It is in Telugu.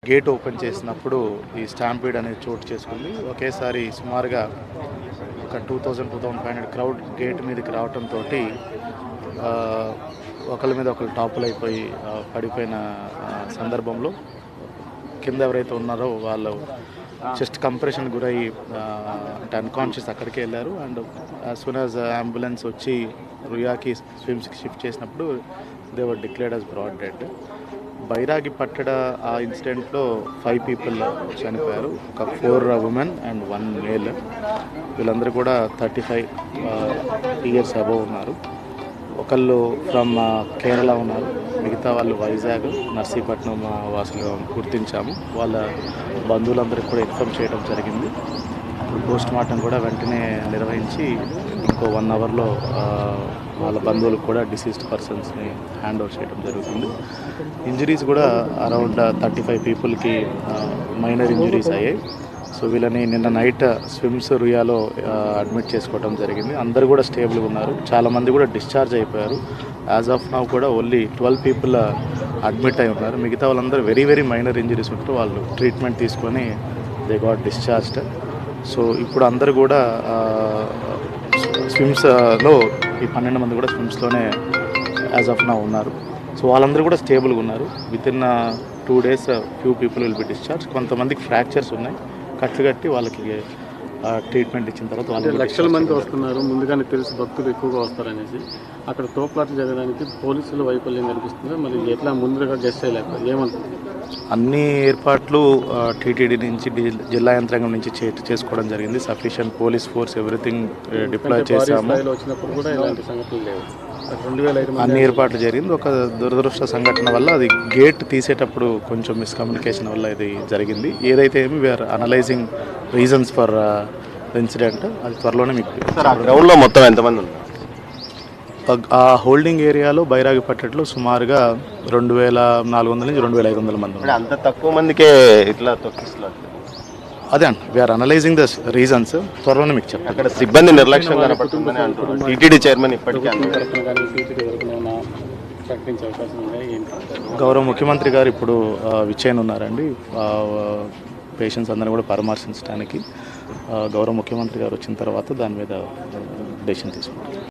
గేట్ ఓపెన్ చేసినప్పుడు ఈ స్టాంపీడ్ అనేది చోటు చేసుకుంది. ఒకేసారి సుమారుగా ఒక 2500 క్రౌడ్ గేట్ మీదకి రావడంతో ఒకళ్ళ మీద ఒకళ్ళు టాపుల్ అయిపోయి పడిపోయిన సందర్భంలో కింద ఎవరైతే ఉన్నారో వాళ్ళు చెస్ట్ కంప్రెషన్ గురయ్యి అంటే అన్కాన్షియస్ అక్కడికి వెళ్ళారు. And as soon as ambulance వచ్చి రుయాకి స్విమ్స్కి షిఫ్ట్ చేసినప్పుడు they were declared as broad dead. బైరాగి పట్టడ ఆ ఇన్సిడెంట్లో 5 పీపుల్ చనిపోయారు. ఒక 4 ఉమెన్ అండ్ 1 మేల్. వీళ్ళందరూ కూడా 35 ఇయర్స్ అబవ్ ఉన్నారు. ఒకళ్ళు ఫ్రమ్ కేరళ ఉన్నారు, మిగతా వాళ్ళు వైజాగ్, నర్సీపట్నం వాసులు గుర్తించాము. వాళ్ళ బంధువులందరికీ కూడా ఇన్ఫార్మ్ చేయడం జరిగింది. పోస్ట్ మార్టం కూడా వెంటనే నిర్వహించి ఇంకో 1 అవర్లో వాళ్ళ బంధువులకు కూడా డిసీజ్డ్ పర్సన్స్ని హ్యాండ్ ఓవర్ చేయడం జరుగుతుంది. ఇంజరీస్ కూడా అరౌండ్ 35 పీపుల్కి మైనర్ ఇంజరీస్ అయ్యాయి. సో వీళ్ళని నిన్న నైట్ స్విమ్స్ రుయాలో అడ్మిట్ చేసుకోవడం జరిగింది. అందరూ కూడా స్టేబుల్గా ఉన్నారు. చాలామంది కూడా డిశ్చార్జ్ అయిపోయారు. యాజ్ ఆఫ్ నౌ కూడా ఓన్లీ 12 పీపుల్ అడ్మిట్ అయి ఉన్నారు. మిగతా వాళ్ళందరూ వెరీ వెరీ మైనర్ ఇంజరీస్ ఉంటూ వాళ్ళు ట్రీట్మెంట్ తీసుకొని దే గాట్ డిశ్చార్జ్డ్. సో ఇప్పుడు అందరూ కూడా స్విమ్స్లో ఈ 12 మంది కూడా స్విమ్స్లోనే యాజ్ ఆఫ్ నౌ ఉన్నారు. సో వాళ్ళందరూ కూడా స్టేబుల్గా ఉన్నారు. With in 2 days few people will be discharge. కొంతమందికి ఫ్రాక్చర్స్ ఉన్నాయి. కట్లు కట్టి వాళ్ళకి ట్రీట్మెంట్ ఇచ్చిన తర్వాత వాళ్ళు లక్షల మంది వస్తున్నారు. ముందుగానే తెలుసు భక్తులు ఎక్కువగా వస్తారనేసి అక్కడ తోపులాట జరగడానికి పోలీసుల వైఫల్యం కనిపిస్తుంది. మరి ఎట్లా ముందుగా గెస్ట్ చేయలేకపోతే ఏమంటుంది? అన్ని ఏర్పాట్లు టీటీడీ నుంచి జిల్లా యంత్రాంగం నుంచి చేసుకోవడం జరిగింది. Sufficient police force everything deploy చేశాము. వచ్చినప్పుడు కూడా ఇలాంటి సంఘటనలు లేవు. అన్ని ఏర్పాట్లు జరిగింది. ఒక దురదృష్ట సంఘటన వల్ల అది గేట్ తీసేటప్పుడు కొంచెం మిస్కమ్యూనికేషన్ వల్ల ఇది జరిగింది. ఏదైతే ఏమి we are analysing reasons for incident. అది త్వరలోనే మీకు గ్రౌండ్లో మొత్తం ఎంతమంది ఉన్నారు? ఆ హోల్డింగ్ ఏరియాలో బైరాగి పట్టట్లో సుమారుగా 2400 నుంచి 2500 మంది ఉన్నారు. అంత తక్కువ మందికే ఇట్లా తొక్కిస్తున్నారు. అదే అండి, వీఆర్ అనలైజింగ్ ద రీజన్స్. త్వరలోనే మీకు చెప్తాను. అక్కడ సిబ్బంది నిర్లక్ష్యం కనపడుతుందని అంటున్నారు. టీటీడీ చైర్మన్ ఇప్పటికీ గౌరవ ముఖ్యమంత్రి గారు ఇప్పుడు విచ్చేయనున్నారండి. పేషెంట్స్ అందరినీ కూడా పరామర్శించడానికి గౌరవ ముఖ్యమంత్రి గారు వచ్చిన తర్వాత దాని మీద డెసిషన్ తీసుకుంటారు.